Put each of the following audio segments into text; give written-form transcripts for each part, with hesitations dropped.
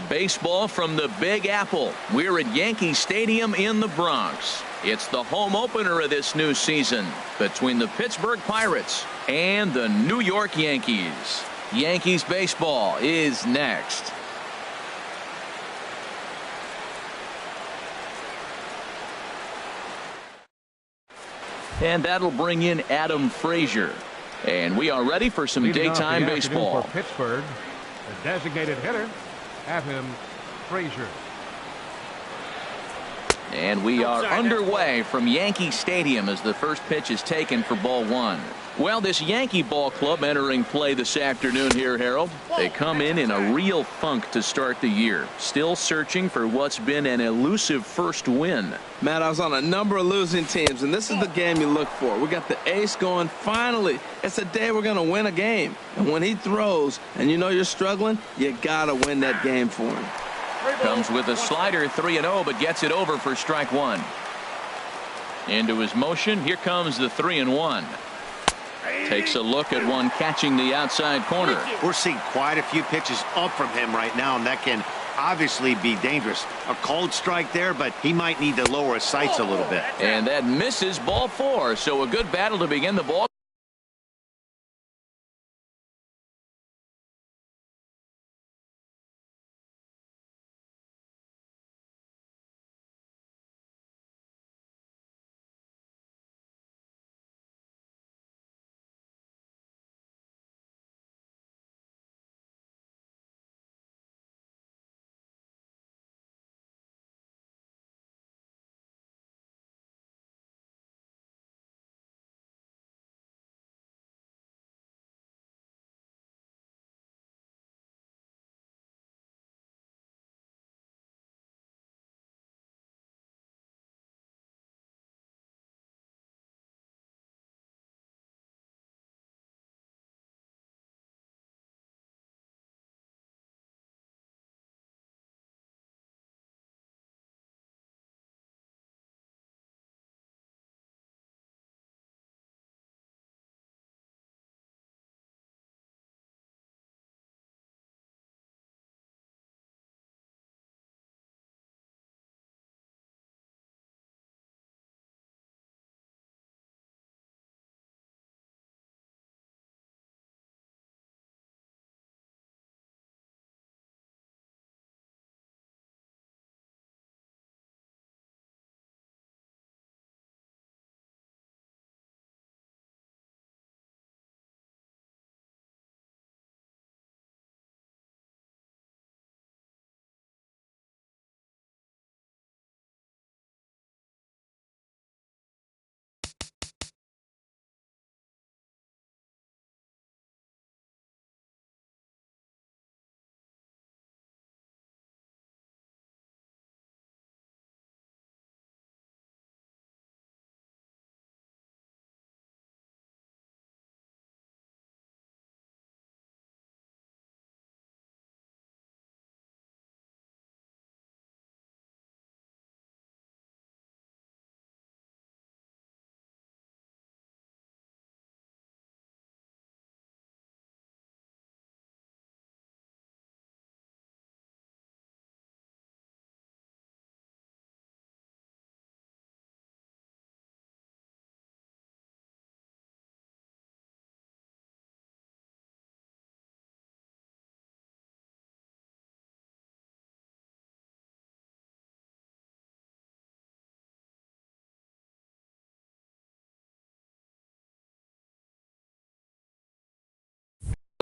Baseball from the Big Apple. We're at Yankee Stadium in the Bronx. It's the home opener of this new season between the Pittsburgh Pirates and the New York Yankees. Yankees baseball is next. And that'll bring in Adam Frazier. And we are ready for some daytime baseball. For Pittsburgh, the designated hitter, have him Frazier. And we are underway from Yankee Stadium as the first pitch is taken for ball one. Well, this Yankee ball club entering play this afternoon here, Harold. They come in a real funk to start the year. Still searching for what's been an elusive first win. Matt, I was on a number of losing teams, and this is the game you look for. We got the ace going. Finally, it's a day we're going to win a game. And when he throws and you know you're struggling, you got to win that game for him. Comes with a slider, 3-0, but gets it over for strike one. Into his motion. Here comes the 3-1. Takes a look at one catching the outside corner. We're seeing quite a few pitches up from him right now, and that can obviously be dangerous. A cold strike there, but he might need to lower his sights a little bit. And that misses, ball four. So a good battle to begin the ball.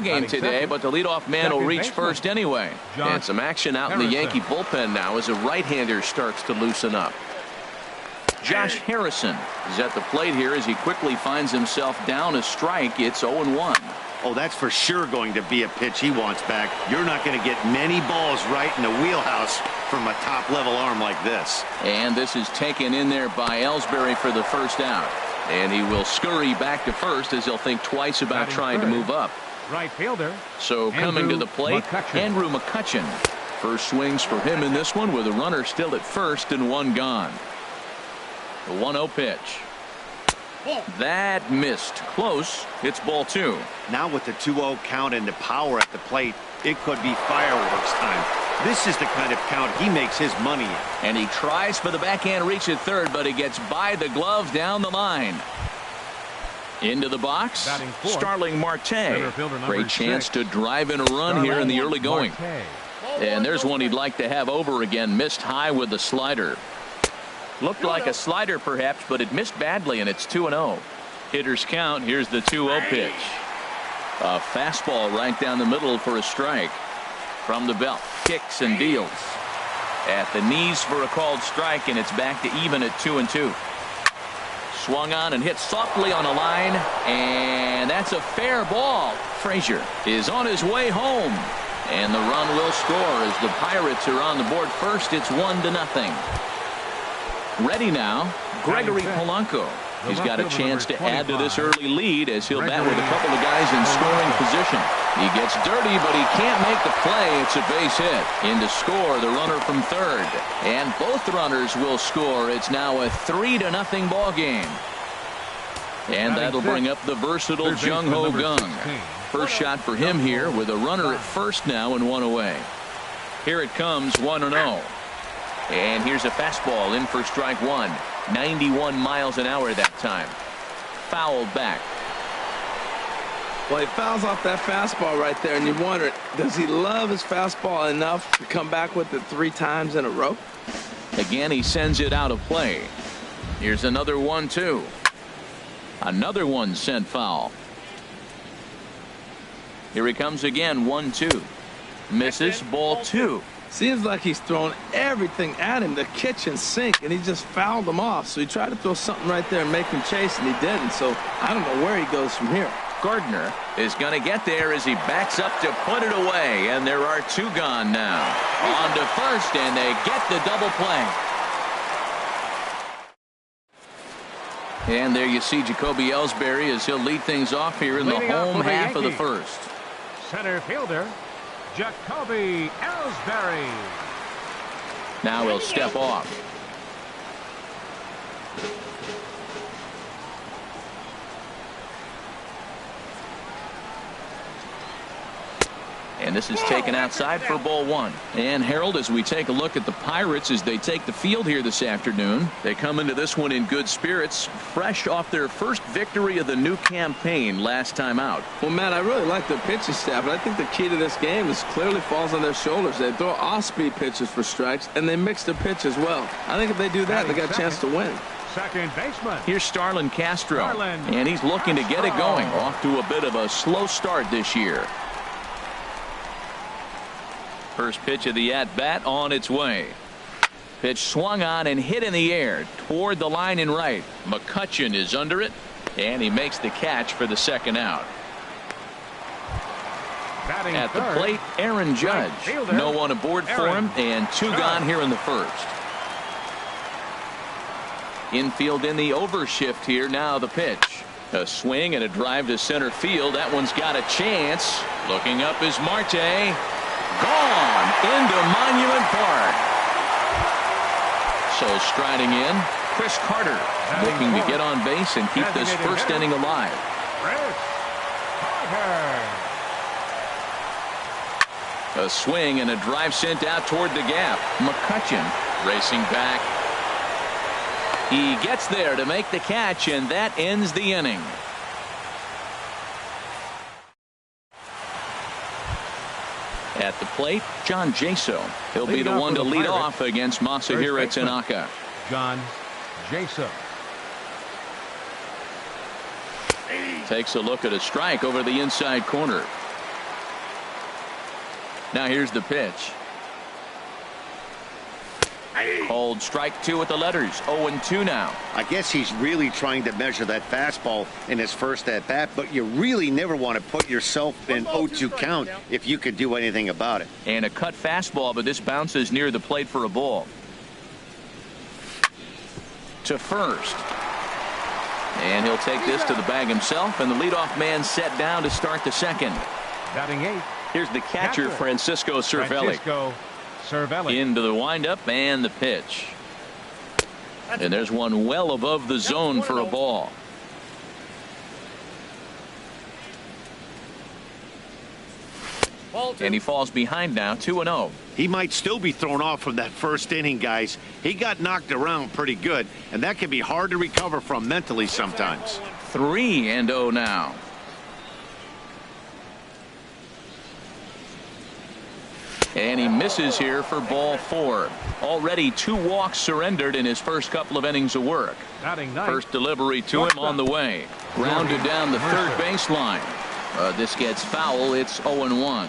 Game today, but the leadoff man will reach first anyway. And some action out in the Yankee bullpen now as a right-hander starts to loosen up. Josh Harrison is at the plate here as he quickly finds himself down a strike. It's 0-1. Oh, that's for sure going to be a pitch he wants back. You're not going to get many balls right in the wheelhouse from a top-level arm like this. And this is taken in there by Ellsbury for the first out. And he will scurry back to first as he'll think twice about trying to move up. Right fielder. So coming to the plate, Andrew McCutchen. First swings for him in this one with a runner still at first and one gone. The 1-0 pitch. That missed. Close. It's ball two. Now with the 2-0 count and the power at the plate, it could be fireworks time. This is the kind of count he makes his money in. And he tries for the backhand reach at third, but he gets by the glove down the line. Into the box, Starling Marte. Great chance to drive in a run here in the early going. And there's one he'd like to have over again. Missed high with the slider. Looked like a slider perhaps, but it missed badly, and it's 2-0. Hitters count. Here's the 2-0 pitch. A fastball right down the middle for a strike. From the belt, kicks and deals. At the knees for a called strike, and it's back to even at 2-2. Swung on and hit softly on a line, and that's a fair ball. Frazier is on his way home, and the run will score as the Pirates are on the board first. It's 1-0. Ready now, Gregory Polanco. He's got a chance to add to this early lead as he'll bat with a couple of guys in scoring position. He gets dirty, but he can't make the play. It's a base hit. In to score, the runner from third. And both runners will score. It's now a 3-0 ball game. And that'll bring up the versatile Jung Ho Gung. First shot for him here with a runner at first now and one away. Here it comes, 1-0. And here's a fastball in for strike one. 91 miles an hour that time. Fouled back. Well, he fouls off that fastball right there, and you wonder, does he love his fastball enough to come back with it 3 times in a row? Again, he sends it out of play. Here's another 1-2. Another one sent foul. Here he comes again, 1-2. Misses, ball 2. Seems like he's thrown everything at him, the kitchen sink, and he just fouled them off. So he tried to throw something right there and make him chase, and he didn't. So I don't know where he goes from here. Gardner is going to get there as he backs up to put it away, and there are 2 gone now. On to first, and they get the double play. And there you see Jacoby Ellsbury as he'll lead things off here in the home half of the first. Center fielder, Jacoby Ellsbury. Now he'll step off. And this is taken outside for ball 1. And Harold, as we take a look at the Pirates as they take the field here this afternoon, they come into this one in good spirits, fresh off their first victory of the new campaign last time out. Well, Matt, I really like their pitching staff, but I think the key to this game is clearly falls on their shoulders. They throw off-speed pitches for strikes, and they mix their pitch as well. I think if they do that, they got a chance to win. Second baseman. Here's Starlin Castro, and he's looking to get it going. Off to a bit of a slow start this year. First pitch of the at-bat on its way. Pitch swung on and hit in the air toward the line in right. McCutchen is under it, and he makes the catch for the second out. At the plate, Aaron Judge. No one aboard for him, and 2 gone here in the first. Infield in the overshift here. Now the pitch. A swing and a drive to center field. That one's got a chance. Looking up is Marte. Gone into Monument Park. So striding in, Chris Carter looking to get on base and keep this first inning alive. A swing and a drive sent out toward the gap. McCutchen racing back. He gets there to make the catch, and that ends the inning. At the plate, John Jaso. He'll be the one to lead off against Masahiro Tanaka. John Jaso. Takes a look at a strike over the inside corner. Now here's the pitch. Called strike 2 with the letters. 0-2 now. I guess he's really trying to measure that fastball in his first at bat, but you really never want to put yourself in 0-2 count if you could do anything about it. And a cut fastball, but this bounces near the plate for a ball. To first. And he'll take this to the bag himself, and the leadoff man set down to start the second. Batting 8. Here's the catcher, Francisco Cervelli. Into the windup and the pitch. And there's one well above the zone for a ball. And he falls behind now, 2-0. He might still be thrown off from that first inning, guys. He got knocked around pretty good, and that can be hard to recover from mentally sometimes. 3-0 now. And he misses here for ball 4. Already 2 walks surrendered in his first couple of innings of work. First delivery to him on the way. Grounded down the third baseline. This gets foul. It's 0-1.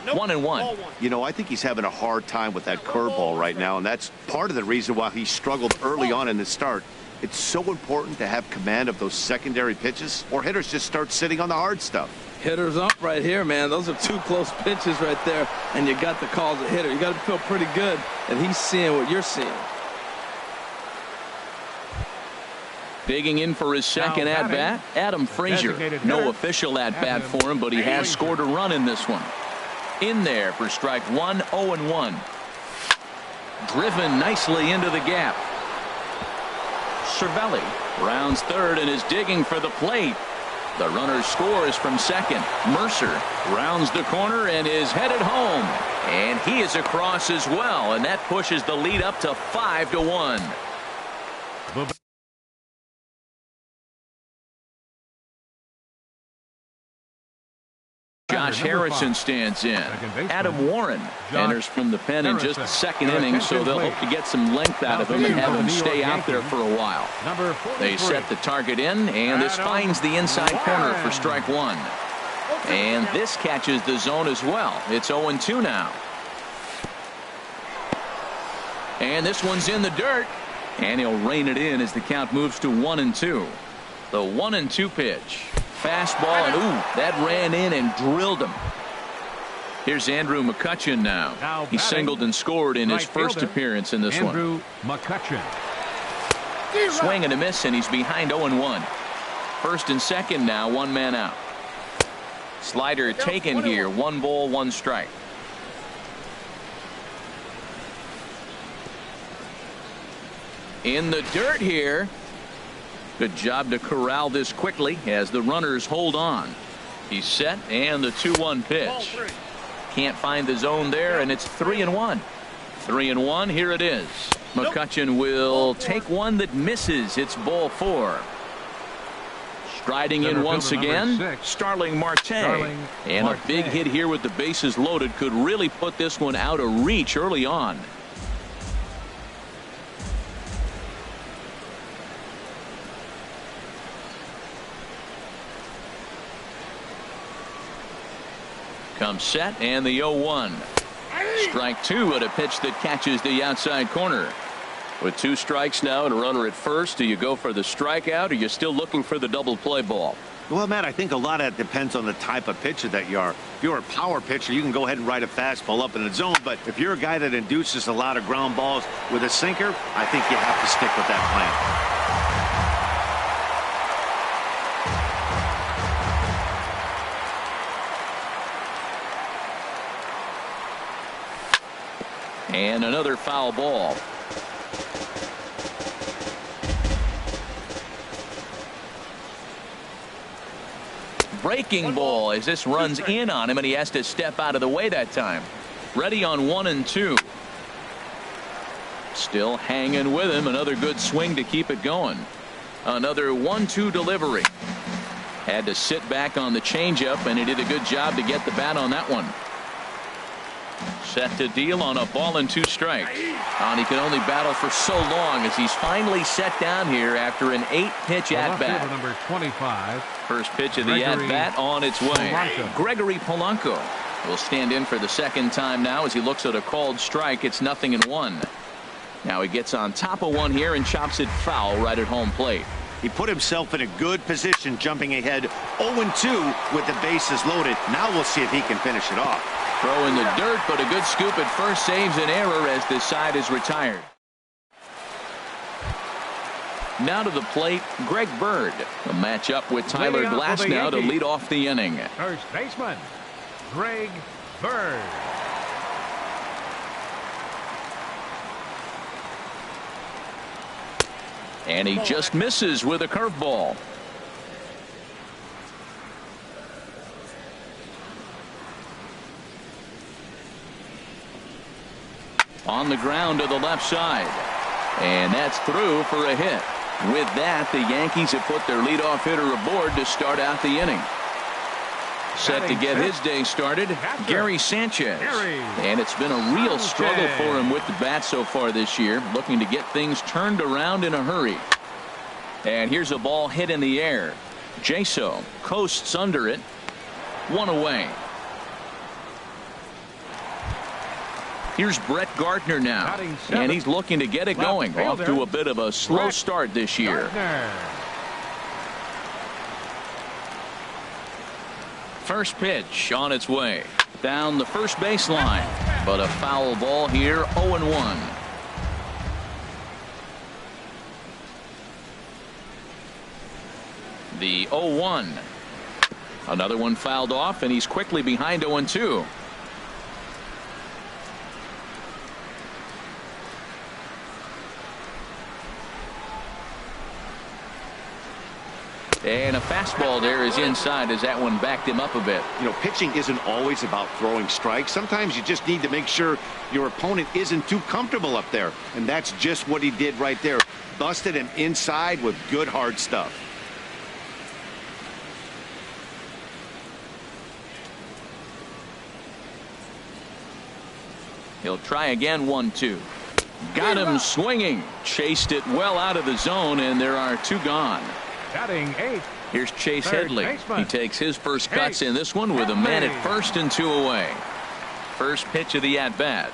1-1. You know, I think he's having a hard time with that curveball right now, and that's part of the reason why he struggled early on in the start. It's so important to have command of those secondary pitches, or hitters just start sitting on the hard stuff. Hitters up right here, man. Those are 2 close pitches right there, and you got the call as a hitter. You got to feel pretty good that he's seeing what you're seeing. Digging in for his second at-bat, Adam Frazier. No official at-bat for him, but he has scored a run in this one. In there for strike 1, 0-1. Driven nicely into the gap. Cervelli rounds third and is digging for the plate. The runner scores from second. Mercer rounds the corner and is headed home. And he is across as well, and that pushes the lead up to 5-1. Josh Harrison stands in. Adam Warren enters from the pen in just the second inning, so they'll hope to get some length out of him and have him stay out there for a while. They set the target in, and this finds the inside corner for strike 1. And this catches the zone as well. It's 0-2 now. And this one's in the dirt, and he'll rein it in as the count moves to 1-2. The 1-2 pitch. Fastball, and ooh, that ran in and drilled him. Here's Andrew McCutchen now. He singled and scored in his first appearance in this one. Andrew McCutchen. Swing and a miss, and he's behind 0-1. First and second now, 1 man out. Slider taken here, 1 ball, 1 strike. In the dirt here. Good job to corral this quickly as the runners hold on. He's set, and the 2-1 pitch. Can't find the zone there, and it's 3-1. 3-1, here it is. McCutchen will take one that misses. It's ball 4. Striding in once again, Starling Marte. And a big hit here with the bases loaded could really put this one out of reach early on. Comes set, and the 0-1. Strike 2 at a pitch that catches the outside corner. With 2 strikes now and a runner at first, do you go for the strikeout, or are you still looking for the double play ball? Well, Matt, I think a lot of that depends on the type of pitcher that you are. If you're a power pitcher, you can go ahead and ride a fastball up in the zone. But if you're a guy that induces a lot of ground balls with a sinker, I think you have to stick with that plan. And another foul ball. Breaking ball as this runs in on him, and he has to step out of the way that time. Ready on 1-2. Still hanging with him. Another good swing to keep it going. Another 1-2 delivery. Had to sit back on the changeup, and he did a good job to get the bat on that one. Set to deal on a ball and 2 strikes. And he can only battle for so long as he's finally set down here after an 8-pitch at-bat. Number 25. First pitch of the at-bat on its way. Gregory Polanco will stand in for the second time now as he looks at a called strike. It's 0-1. Now he gets on top of one here and chops it foul right at home plate. He put himself in a good position, jumping ahead 0-2 with the bases loaded. Now we'll see if he can finish it off. Throw in the dirt, but a good scoop at first saves an error as this side is retired. Now to the plate, Greg Bird. A match up with Tyler Glasnow to lead off the inning. First baseman, Greg Bird. And he just misses with a curveball. On the ground to the left side. And that's through for a hit. With that, the Yankees have put their leadoff hitter aboard to start out the inning. Set to get his day started, Gary Sanchez. And it's been a real struggle for him with the bat so far this year, looking to get things turned around in a hurry. And here's a ball hit in the air. Jaso coasts under it. One away. Here's Brett Gardner now, and he's looking to get it going. Off to a bit of a slow start this year. First pitch on its way down the first baseline, but a foul ball here. 0-1. The 0-1. Another one fouled off, and he's quickly behind 0-2. And a fastball there is inside as that one backed him up a bit. You know, pitching isn't always about throwing strikes. Sometimes you just need to make sure your opponent isn't too comfortable up there. And that's just what he did right there. Busted him inside with good hard stuff. He'll try again. 1-2. Got him swinging. Chased it well out of the zone, and there are two gone. Batting 8th. Here's Chase Headley. Baseman. He takes his first cuts in this one with a man at first and 2 away. First pitch of the at-bat.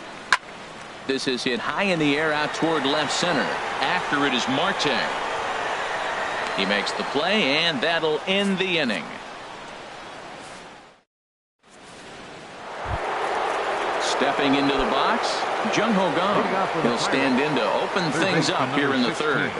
This is hit high in the air out toward left center. After it is Marte. He makes the play, and that'll end the inning. Stepping into the box, Jung-Ho Kang. He'll stand in to open things up here in the third.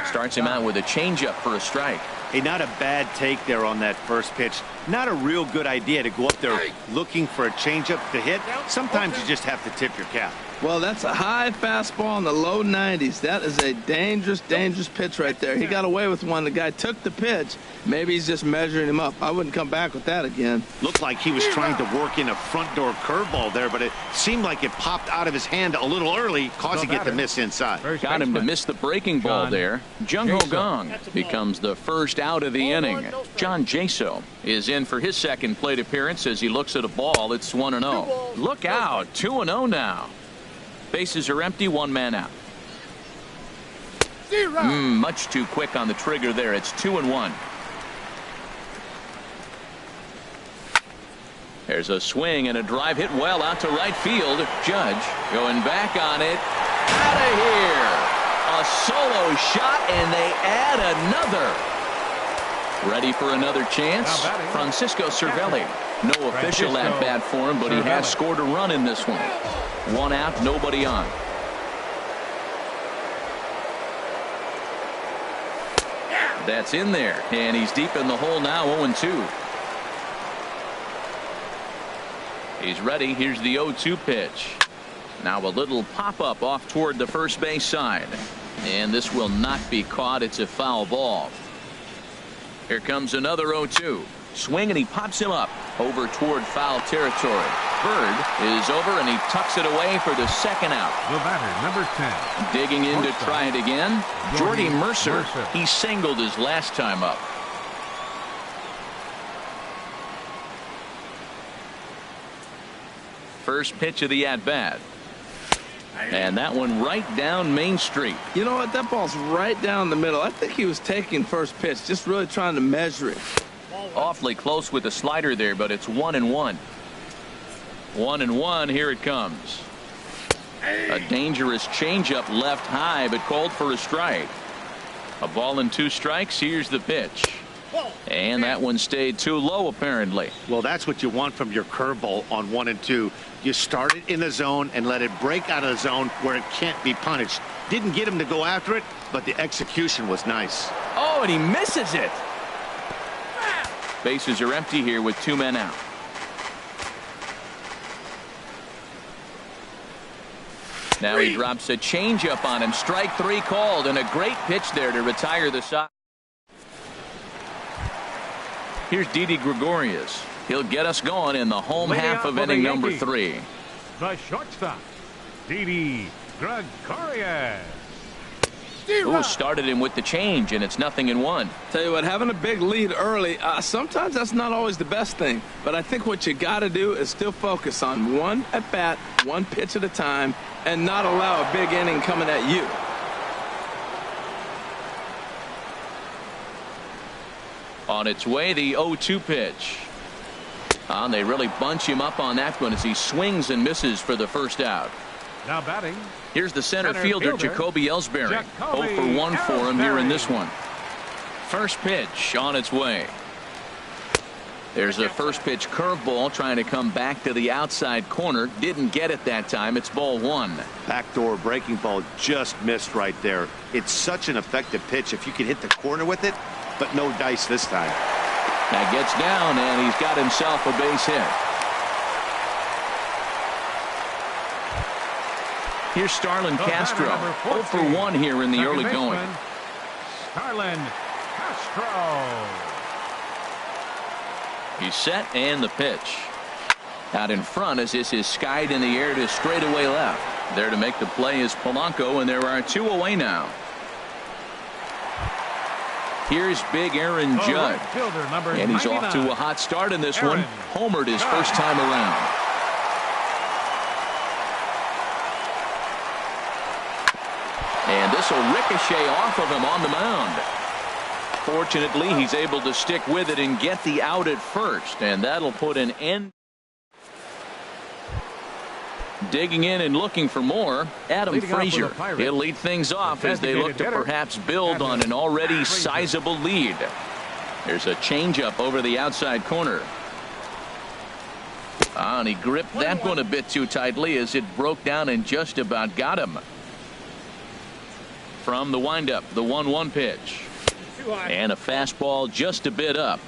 Starts him out with a changeup for a strike. Hey, not a bad take there on that first pitch. Not a real good idea to go up there looking for a changeup to hit. Sometimes you just have to tip your cap. Well, that's a high fastball in the low 90s. That is a dangerous, dangerous pitch right there. He got away with one. The guy took the pitch. Maybe he's just measuring him up. I wouldn't come back with that again. Looked like he was trying to work in a front door curveball there, but it seemed like it popped out of his hand a little early, causing it to miss inside. Got him to miss the breaking ball there. Jung-Ho Kang becomes the first out of the inning. John Jaso is in for his second plate appearance as he looks at a ball. It's 1-0. Look out. 2-0 now. Bases are empty. One man out. Much too quick on the trigger there. It's 2-1. There's a swing and a drive hit well out to right field. Judge going back on it. Out of here. A solo shot, and they add another. Ready for another chance? Francisco Cervelli. No official at bat for him, but he has scored a run in this one. One out, nobody on. That's in there, and he's deep in the hole now. 0-2. He's ready. Here's the 0-2 pitch. Now a little pop-up off toward the first base side. And this will not be caught. It's a foul ball. Here comes another 0-2. Swing, and he pops him up over toward foul territory. Bird is over, and he tucks it away for the second out. The batter, number 10. Digging in to try it again. Jordy Mercer. He singled his last time up. First pitch of the at-bat. And that one right down Main Street. You know what? That ball's right down the middle. I think he was taking first pitch, just really trying to measure it. Awfully close with the slider there, but it's 1-1. 1-1. Here it comes. A dangerous changeup left high, but called for a strike. A ball and 2 strikes. Here's the pitch. And that one stayed too low, apparently. Well, that's what you want from your curveball on 1 and 2. You start it in the zone and let it break out of the zone where it can't be punished. Didn't get him to go after it, but the execution was nice. Oh, and he misses it. Bases are empty here with 2 men out. Now he drops a changeup on him. Strike 3 called, and a great pitch there to retire the side. Here's Didi Gregorius. He'll get us going in the home half of inning number 3. The shortstop, Didi Gregorius. Who started him with the change, and it's 0-1. Tell you what, having a big lead early, sometimes that's not always the best thing. But I think what you got to do is still focus on one at bat, one pitch at a time, and not allow a big inning coming at you. On its way, the 0-2 pitch. They really bunch him up on that one as he swings and misses for the first out. Now batting. Here's the center fielder, Jacoby Ellsbury. 0 for 1 for him here in this one. First pitch on its way. There's a first pitch curveball trying to come back to the outside corner. Didn't get it that time. It's ball 1. Backdoor breaking ball just missed right there. It's such an effective pitch if you can hit the corner with it, but no dice this time. That gets down, and he's got himself a base hit. Here's Starlin Castro. 0 for 1 here in the early going. Starlin Castro. He's set, and the pitch. Out in front as this is skied in the air to straightaway left. There to make the play is Polanco, and there are 2 away now. Here's big Aaron Judge. And he's off to a hot start in this one. Homered his first time around. And this will ricochet off of him on the mound. Fortunately, he's able to stick with it and get the out at first, and that'll put an end. Digging in and looking for more, Adam Frazier. He'll lead things off as they look to perhaps build on an already sizable lead. There's a changeup over the outside corner. And he gripped that one a bit too tightly as it broke down and just about got him. From the windup, the 1-1 pitch. And a fastball just a bit up.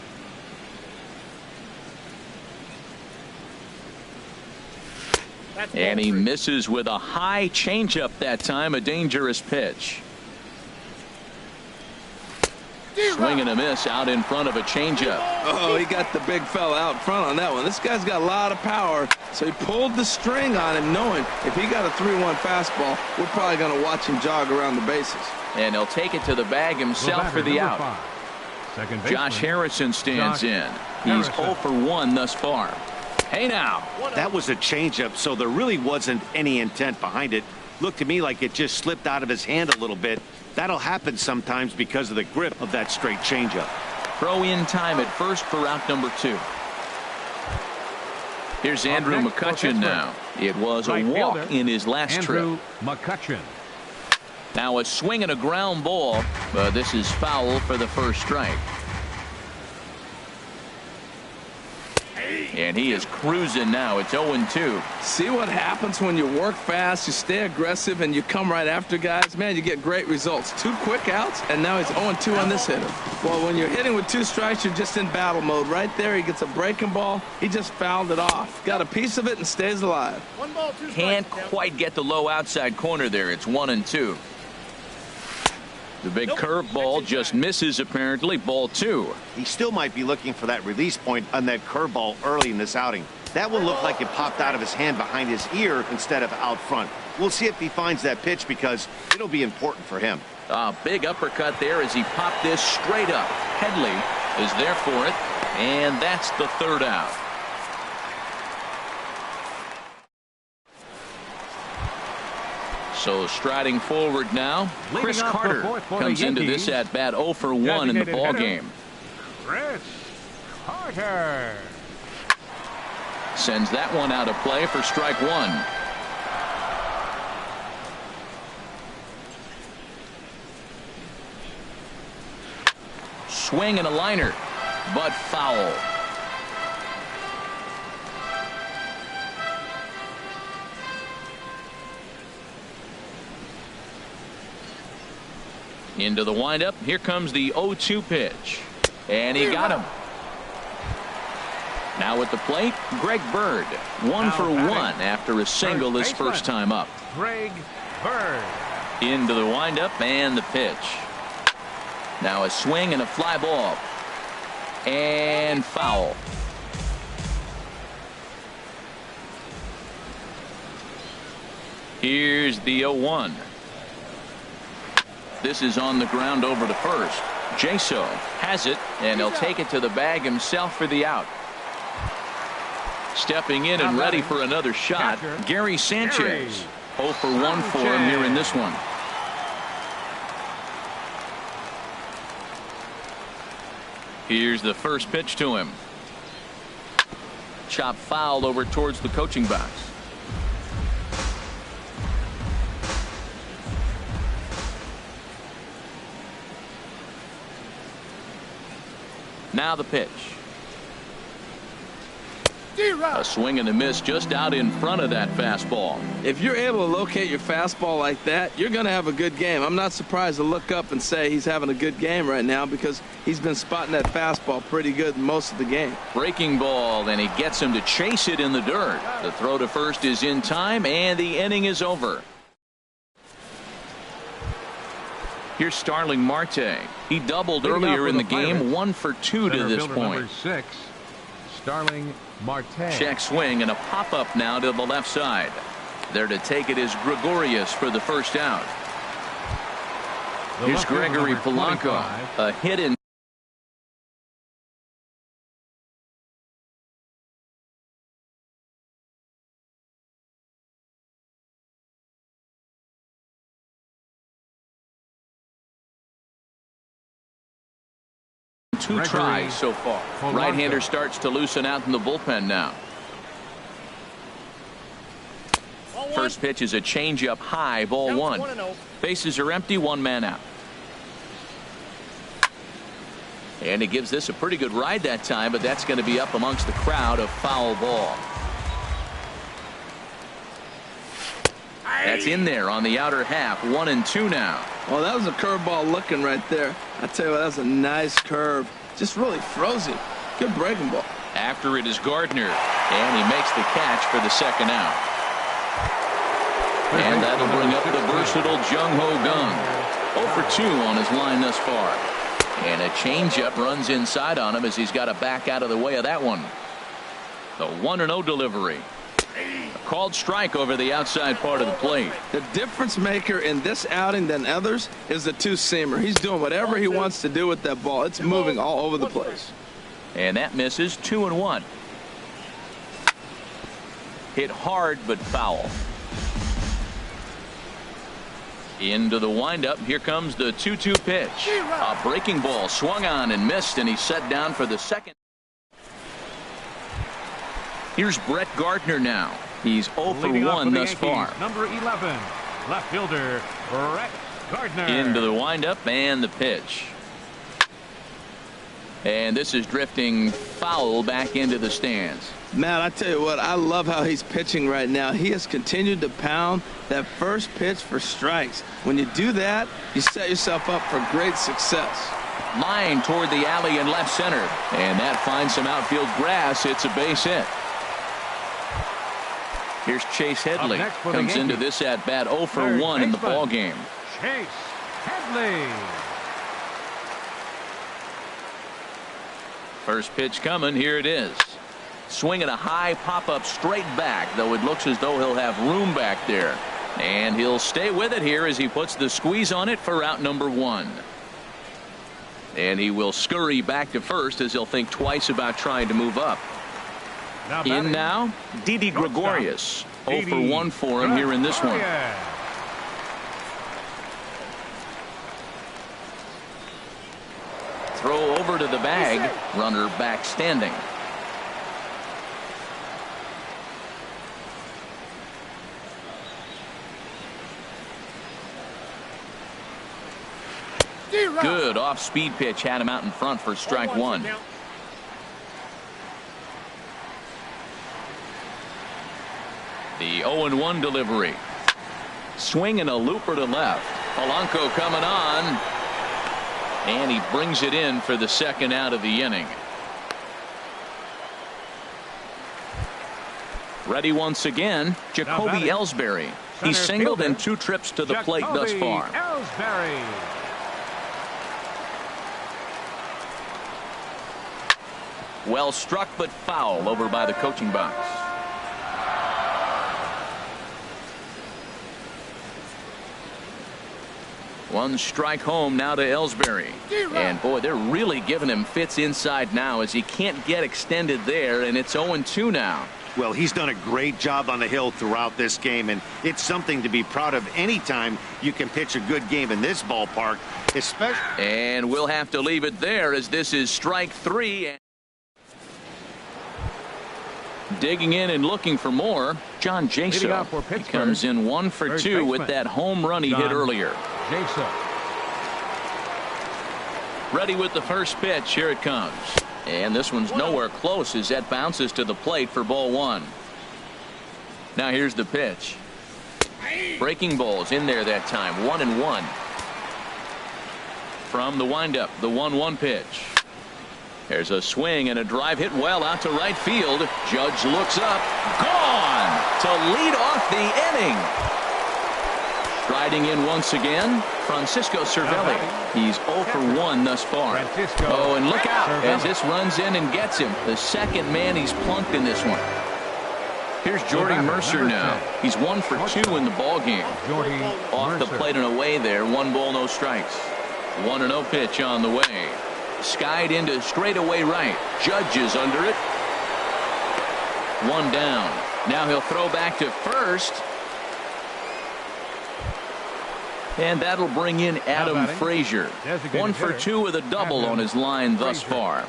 And he misses with a high changeup that time, a dangerous pitch. Swing and a miss out in front of a changeup. Oh, he got the big fella out front on that one. This guy's got a lot of power, so he pulled the string on him, knowing if he got a 3-1 fastball, we're probably going to watch him jog around the bases. And he'll take it to the bag himself for the out. Josh Harrison stands in. He's 0 for 1 thus far. Hey now. That was a changeup, so there really wasn't any intent behind it. Looked to me like it just slipped out of his hand a little bit. That'll happen sometimes because of the grip of that straight changeup. Throw in time at first for out number 2. Here's Andrew McCutchen now. It was a walk in his last trip. McCutchen. Now a swing and a ground ball, but this is foul for the first strike. And he is cruising now. It's 0-2. See what happens when you work fast, you stay aggressive, and you come right after guys? Man, you get great results. 2 quick outs, and now he's 0-2 on this hitter. Well, when you're hitting with 2 strikes, you're just in battle mode. Right there, he gets a breaking ball. He just fouled it off. Got a piece of it and stays alive. 1 ball, 2 strikes. Can't quite get the low outside corner there. It's 1-2. The big curveball just misses, apparently. Ball 2. He still might be looking for that release point on that curveball early in this outing. That one looked like it popped out of his hand behind his ear instead of out front. We'll see if he finds that pitch because it'll be important for him. A big uppercut there as he popped this straight up. Headley is there for it, and that's the 3rd out. So striding forward now, Chris Carter comes into this at bat 0 for 1 in the ball game. Chris Carter sends that one out of play for strike 1. Swing and a liner, but foul. Into the windup. Here comes the 0-2 pitch. And he got him. Now at the plate, Greg Bird. 1 for 1 after a single his first time up. Greg Bird. Into the windup and the pitch. Now a swing and a fly ball. And foul. Here's the 0-1. This is on the ground over to first. Jaso has it, and he'll take it to the bag himself for the out. Stepping in and ready for another shot, Gary Sanchez. 0 for 1 for him here in this one. Here's the first pitch to him. Chop foul over towards the coaching box. Now the pitch. A swing and a miss just out in front of that fastball. If you're able to locate your fastball like that, you're going to have a good game. I'm not surprised to look up and say he's having a good game right now because he's been spotting that fastball pretty good most of the game. Breaking ball, and he gets him to chase it in the dirt. The throw to first is in time, and the inning is over. Here's Starling Marte. He doubled earlier in the game, 1 for 2 to this point. Number 6, Starling Marte. Check swing and a pop-up now to the left side. There to take it is Gregorius for the first out. Here's Gregory Polanco. A hit in. Two tries so far. Right-hander starts to loosen out in the bullpen now. First pitch is a changeup high, ball 1. Bases are empty, 1 man out. And he gives this a pretty good ride that time, but that's going to be up amongst the crowd. Of foul ball. That's in there on the outer half. 1-2 now. Well, that was a curveball looking right there. I tell you what, that was a nice curve. Just really froze him. Good breaking ball. After it is Gardner, and he makes the catch for the second out. And that'll bring up the versatile Jung-Ho Gung. 0 for 2 on his line thus far. And a changeup runs inside on him as he's got to back out of the way of that one. The 1-0 delivery. A called strike over the outside part of the plate. The difference maker in this outing than others is the two-seamer. He's doing whatever he wants to do with that ball. It's moving all over the place. And that misses. 2-1. Hit hard but foul. Into the windup. Here comes the 2-2 pitch. A breaking ball swung on and missed, and he's set down for the second. Here's Brett Gardner now. He's 0 for 1 thus far. Number 11, left fielder Brett Gardner. Into the windup and the pitch. And this is drifting foul back into the stands. Matt, I tell you what, I love how he's pitching right now. He has continued to pound that first pitch for strikes. When you do that, you set yourself up for great success. Line toward the alley in left center. And that finds some outfield grass. It's a base hit. Here's Chase Headley. Comes into this at bat 0 for 1 in the ball game. Chase Headley. First pitch coming. Here it is. Swinging a high pop-up straight back, though it looks as though he'll have room back there. And he'll stay with it here as he puts the squeeze on it for out number 1. And he will scurry back to first as he'll think twice about trying to move up. In now, Didi Gregorius. 0 for 1 for him here in this one. Throw over to the bag. Runner back standing. Good off-speed pitch had him out in front for strike 1. The 0-1 delivery. Swing and a looper to left. Polanco coming on. And he brings it in for the second out of the inning. Ready once again, Jacoby Ellsbury. He's singled in 2 trips to the plate thus far. Ellsbury. Well struck but foul over by the coaching box. One strike home now to Ellsbury. And boy, they're really giving him fits inside now as he can't get extended there, and it's 0-2 now. Well, he's done a great job on the hill throughout this game, and it's something to be proud of anytime you can pitch a good game in this ballpark, especially. And we'll have to leave it there as this is strike 3. Digging in and looking for more, John Jaso. He comes in 1 for 2 with that home run he hit earlier. Ready with the first pitch. Here it comes. And this one's nowhere close as that bounces to the plate for ball 1. Now here's the pitch. Breaking balls in there that time. 1-1. From the windup, the 1-1 pitch. There's a swing and a drive hit well out to right field. Judge looks up. Gone to lead off the inning. Striding in once again, Francisco Cervelli. He's 0 for 1 thus far. Oh, and look out as this runs in and gets him. The second man he's plunked in this one. Here's Jordy Mercer now. He's 1 for 2 in the ball game. Off the plate and away there. 1 ball, no strikes. 1-0 pitch on the way. Skied into straightaway right. Judge is under it. 1 down. Now he'll throw back to first. And that'll bring in Adam Frazier. 1 for 2 with a double on his line thus far.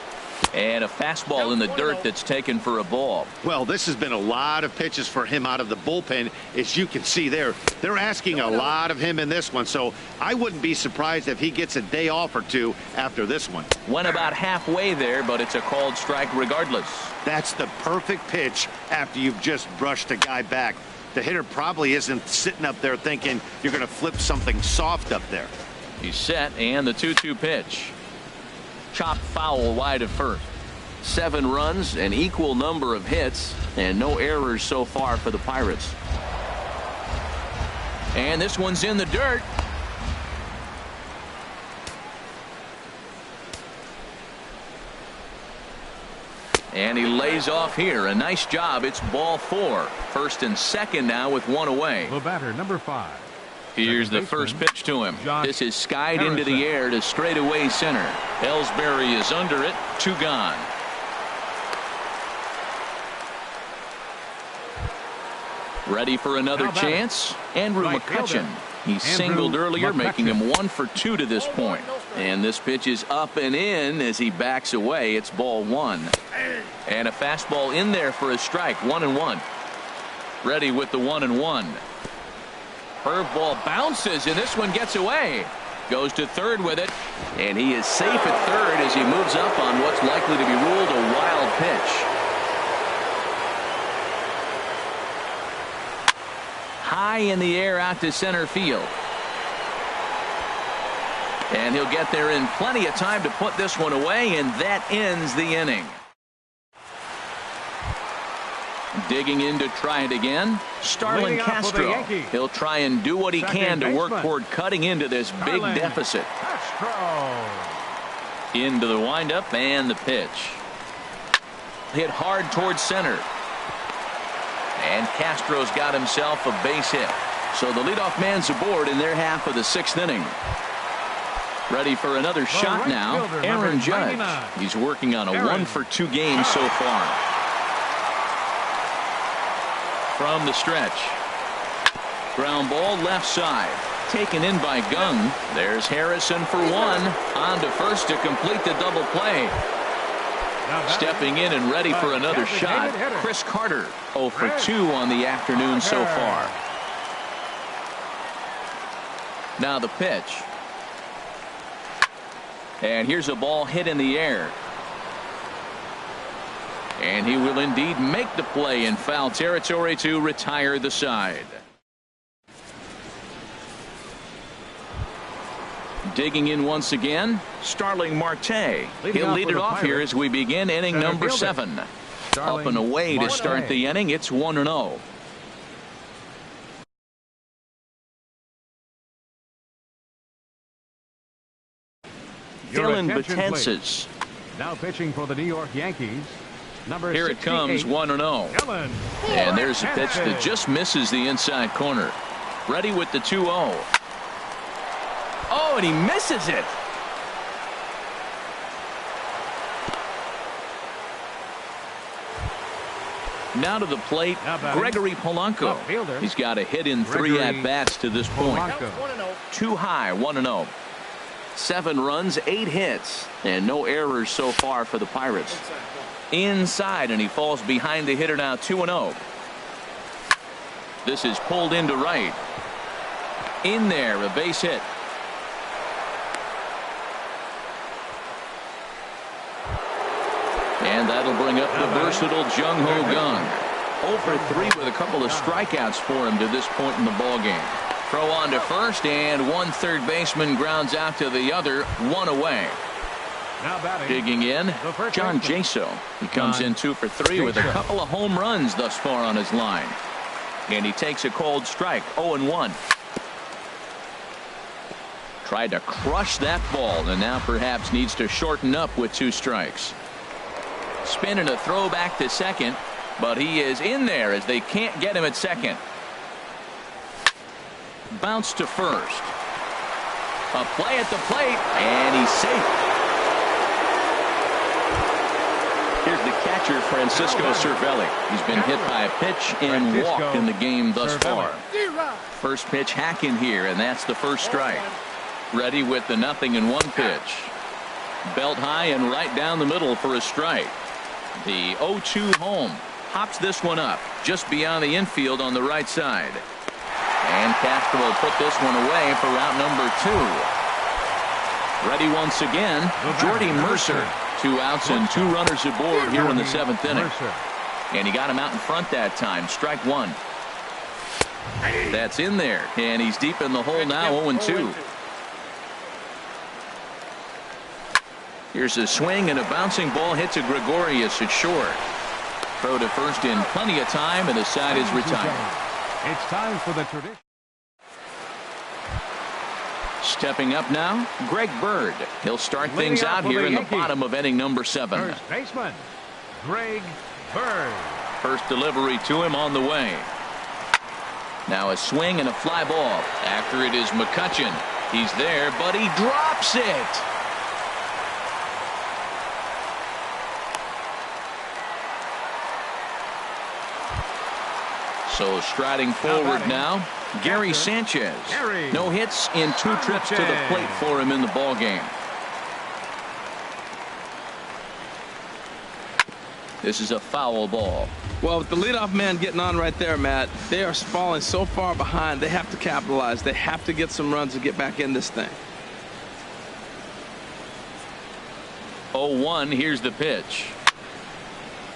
And a fastball in the dirt that's taken for a ball. Well, this has been a lot of pitches for him out of the bullpen. As you can see there, they're asking a lot of him in this one. So I wouldn't be surprised if he gets a day off or 2 after this one. Went about halfway there, but it's a called strike regardless. That's the perfect pitch after you've just brushed a guy back. The hitter probably isn't sitting up there thinking you're going to flip something soft up there. He's set, and the 2-2 pitch. Chopped foul wide of first. 7 runs, an equal number of hits, and no errors so far for the Pirates. And this one's in the dirt. And he lays off here. A nice job. It's ball 4. First and second now with 1 away. The batter, number 5. Here's the first pitch to him. This is skied into the air to straightaway center. Ellsbury is under it. 2 gone. Ready for another chance. Andrew McCutchen. He singled earlier, making him 1 for 2 to this point. And this pitch is up and in as he backs away. It's ball 1. And a fastball in there for a strike. 1-1. Ready with the 1-1. Curveball bounces, and this one gets away. Goes to third with it, and he is safe at third as he moves up on what's likely to be ruled a wild pitch. High in the air out to center field. And he'll get there in plenty of time to put this one away, and that ends the inning. Digging in to try it again. Starlin Castro. He'll try and do what he can to work toward cutting into this big deficit. Into the windup and the pitch. Hit hard towards center. And Castro's got himself a base hit. So the leadoff man's aboard in their half of the 6th inning. Ready for another shot now. Aaron Judge. He's working on a 1 for 2 game so far. From the stretch. Ground ball left side. Taken in by Gung. There's Harrison for 1. On to first to complete the double play. Stepping in and ready for another shot. Chris Carter 0 for 2 on the afternoon so far. Now the pitch. And here's a ball hit in the air. And he will indeed make the play in foul territory to retire the side. Digging in once again, Starling Marte. He'll lead it off here as we begin inning number 7. Up and away to start the inning. It's 1-0. Dylan Betances. Now pitching for the New York Yankees. Here it comes, 1-0. And there's a pitch that just misses the inside corner. Ready with the 2-0. Oh, and he misses it. Now to the plate, Gregory Polanco. He's got a hit in 3 at-bats to this point. Too high, 1-0. 7 runs, 8 hits, and no errors so far for the Pirates. Inside, and he falls behind the hitter now, 2-0. This is pulled into right. In there, a base hit. And that'll bring up the versatile Jung-Ho Kang. 0 for 3 with a couple of strikeouts for him to this point in the ballgame. Throw on to first, and one third baseman grounds out to the other, 1 away. Digging in, John Jaso. He comes in 2 for 3 with a couple of home runs thus far on his line. And he takes a cold strike, 0-1. Tried to crush that ball, and now perhaps needs to shorten up with 2 strikes. Spin and a throw back to second, but he is in there as they can't get him at second. Bounce to first. A play at the plate, and he's safe. Here's the catcher, Francisco Cervelli. He's been hit by a pitch and walked in the game thus far. First pitch hacking here, and that's the first strike. Ready with the 0-1 pitch. Belt high and right down the middle for a strike. The 0-2 home. Hops this one up just beyond the infield on the right side. And Castro will put this one away for route number 2. Ready once again, Jordy Mercer. 2 outs and 2 runners aboard here in the 7th inning. And he got him out in front that time. Strike 1. That's in there. And he's deep in the hole now, 0-2. Here's a swing, and a bouncing ball hit to Gregorius at short. Throw to first in plenty of time, and the side is retired. It's time for the tradition. Stepping up now, Greg Bird. He'll start things out here in the bottom of inning number 7. First baseman, Greg Bird. First delivery to him on the way. Now a swing and a fly ball. After it is McCutchen. He's there, but he drops it. So striding forward now, Gary Sanchez. No hits in 2 trips to the plate for him in the ballgame. This is a foul ball. Well, with the leadoff man getting on right there, Matt, they are falling so far behind. They have to capitalize. They have to get some runs to get back in this thing. 0-1, here's the pitch.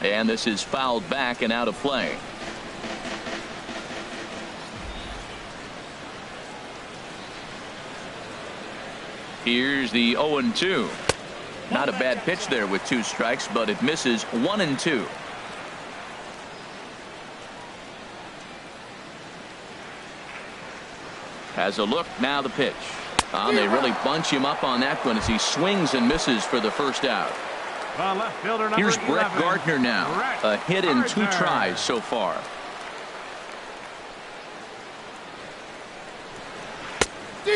And this is fouled back and out of play. Here's the 0-2. Not a bad pitch there with 2 strikes, but it misses 1-2. Has a look, now the pitch. They really bunch him up on that one as he swings and misses for the first out. Here's Brett Gardner now. A hit in 2 tries so far.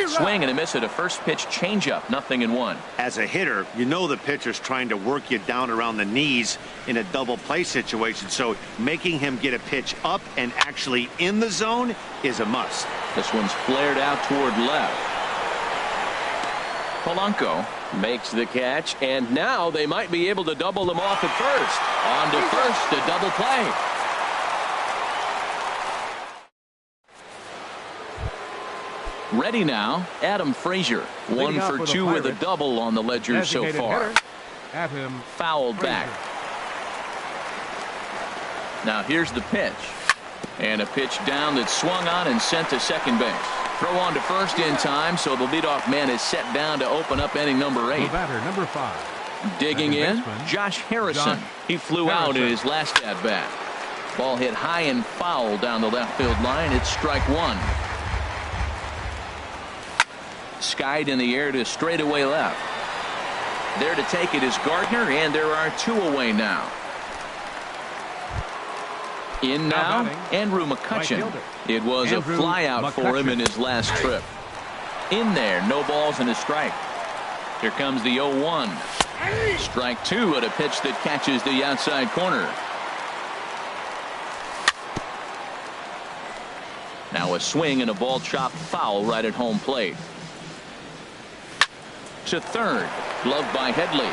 Swing and a miss at a first pitch changeup, 0-1. As a hitter, you know the pitcher's trying to work you down around the knees in a double play situation, so making him get a pitch up and actually in the zone is a must. This one's flared out toward left. Polanco makes the catch, and now they might be able to double them off at first. On to first, a double play. Ready now, Adam Frazier. 1 for 2 with a double on the ledger so far. Fouled back. Now here's the pitch. And a pitch down that's swung on and sent to second base. Throw on to first in time, so the leadoff man is set down to open up inning number 8. Number 5. Digging in, Josh Harrison. He flew out in his last at-bat. Ball hit high and foul down the left field line. It's strike 1. Skied in the air to straightaway left. There to take it is Gardner, and there are 2 away now. In now, Andrew McCutchen. It was a flyout for him in his last trip. In there, no balls and a strike. Here comes the 0-1. Strike two at a pitch that catches the outside corner. Now a swing and a ball chopped foul right at home plate. To third, gloved by Headley.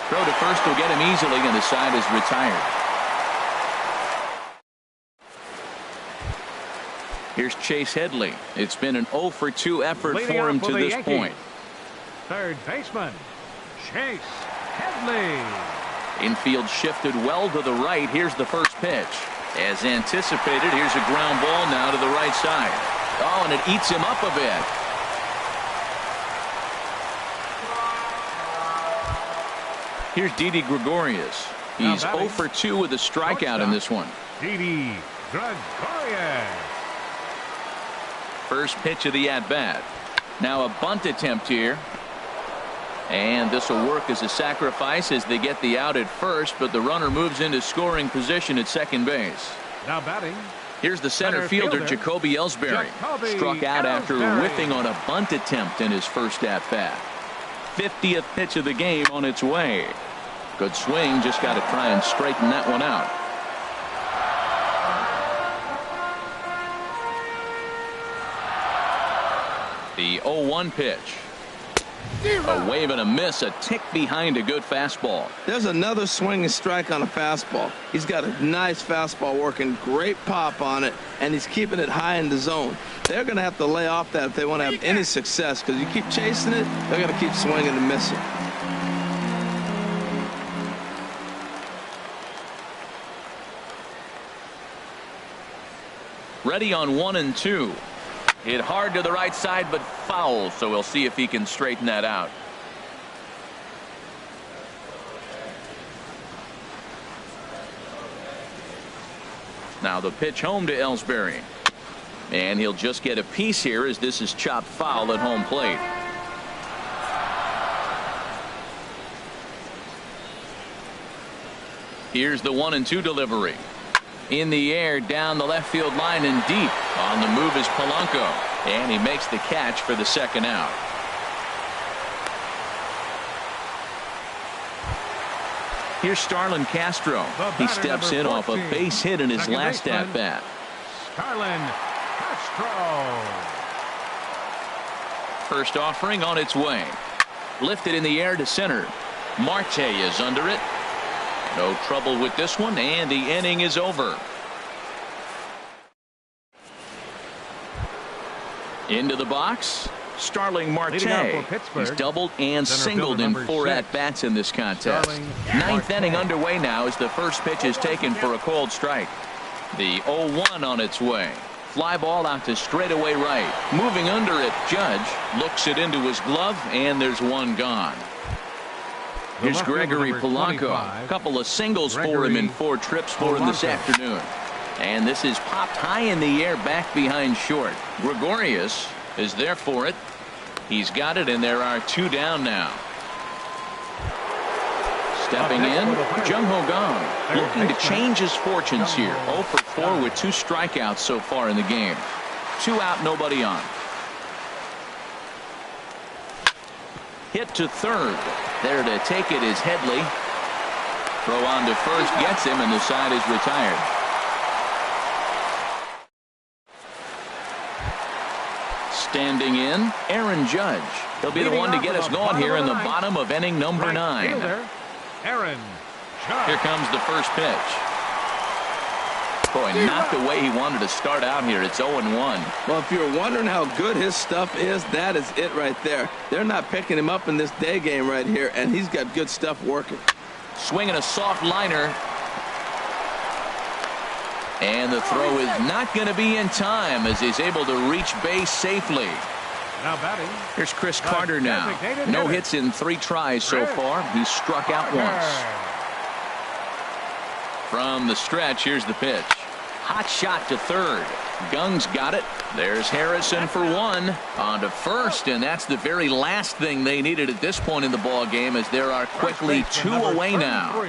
Throw to first will get him easily, and the side is retired. Here's Chase Headley. It's been an 0 for 2 effort for him to this point. Third baseman, Chase Headley. Infield shifted well to the right. Here's the first pitch. As anticipated, here's a ground ball now to the right side. Oh, and it eats him up a bit. Here's Didi Gregorius. He's 0 for 2 with a strikeout in this one. Didi Gregorius. First pitch of the at-bat. Now a bunt attempt here. And this will work as a sacrifice as they get the out at first, but the runner moves into scoring position at second base. Now batting. Here's the center fielder, Jacoby Ellsbury. Struck out after whiffing on a bunt attempt in his first at-bat. 50th pitch of the game on its way. Good swing, just got to try and straighten that one out. The 0-1 pitch. A wave and a miss, a tick behind a good fastball. There's another swing and strike on a fastball. He's got a nice fastball working, great pop on it, and he's keeping it high in the zone. They're going to have to lay off that if they want to have any success, because you keep chasing it, they're going to keep swinging and missing. Ready on 1 and 2. Hit hard to the right side, but foul, so we'll see if he can straighten that out. Now the pitch home to Ellsbury. And he'll just get a piece here as this is chopped foul at home plate. Here's the 1 and 2 delivery. In the air, down the left field line and deep. On the move is Polanco. And he makes the catch for the second out. Here's Starlin Castro. He steps in off a base hit in his last at-bat. Starlin Castro. First offering on its way. Lifted in the air to center. Marte is under it. No trouble with this one, and the inning is over. Into the box, Starling Marte. He's doubled and singled in 4 at-bats in this contest. Ninth inning underway now as the first pitch is taken for a called strike. The 0-1 on its way. Fly ball out to straightaway right. Moving under it, Judge looks it into his glove, and there's one gone. Here's Gregory Polanco. A couple of singles for him in 4 trips for him this afternoon. And this is popped high in the air back behind short. Gregorius is there for it. He's got it, and there are 2 down now. Stepping in, Jung Ho Gong looking to change his fortunes here. 0 for 4 with 2 strikeouts so far in the game. 2 out, nobody on. Hit to third. There to take it is Headley. Throw on to first gets him, and the side is retired. Standing in, Aaron Judge. He'll be the one to get us going here in the bottom of inning number 9. Aaron Judge. Here comes the first pitch. Boy, not the way he wanted to start out here. It's 0-1. Well, if you're wondering how good his stuff is, that is it right there. They're not picking him up in this day game right here, and he's got good stuff working. Swinging a soft liner. And the throw is not going to be in time as he's able to reach base safely. Now batting. Here's Chris Carter now. No hits in 3 tries so far. He's struck out once. From the stretch, here's the pitch. Hot shot to third. Gung's got it. There's Harrison for 1. On to first, and that's the very last thing they needed at this point in the ball game, as there are quickly 2 away now.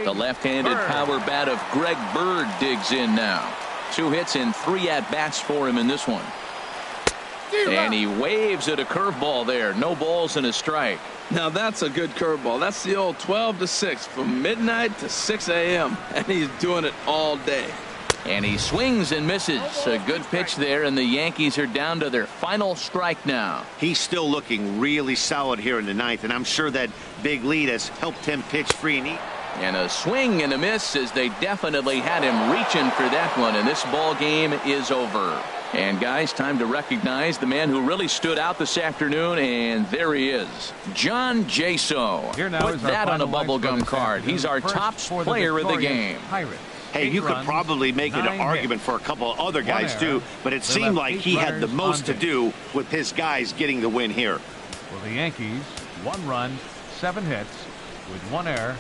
The left-handed power bat of Greg Bird digs in now. 2 hits and 3 at-bats for him in this one. And he waves at a curveball there. No balls and a strike. Now that's a good curveball. That's the old 12 to 6 from midnight to 6 a.m. and he's doing it all day. And he swings and misses. A good pitch there, and the Yankees are down to their final strike now. He's still looking really solid here in the ninth, and I'm sure that big lead has helped him pitch free and eat. And a swing and a miss, as they definitely had him reaching for that one, and this ball game is over. And guys, time to recognize the man who really stood out this afternoon, and there he is, John Jaso. Put that on a bubblegum card. He's our top player of the game. Hey, you could probably make an argument for a couple of other guys too, but it seemed like he had the most to do with his guys getting the win here. For the Yankees, 1 run, 7 hits with 1 error.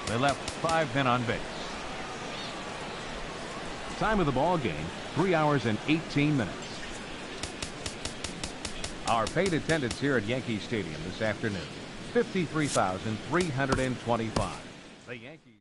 They left 5 men on base. Time of the ball game, 3 hours and 18 minutes. Our paid attendance here at Yankee Stadium this afternoon, 53,325. The Yankees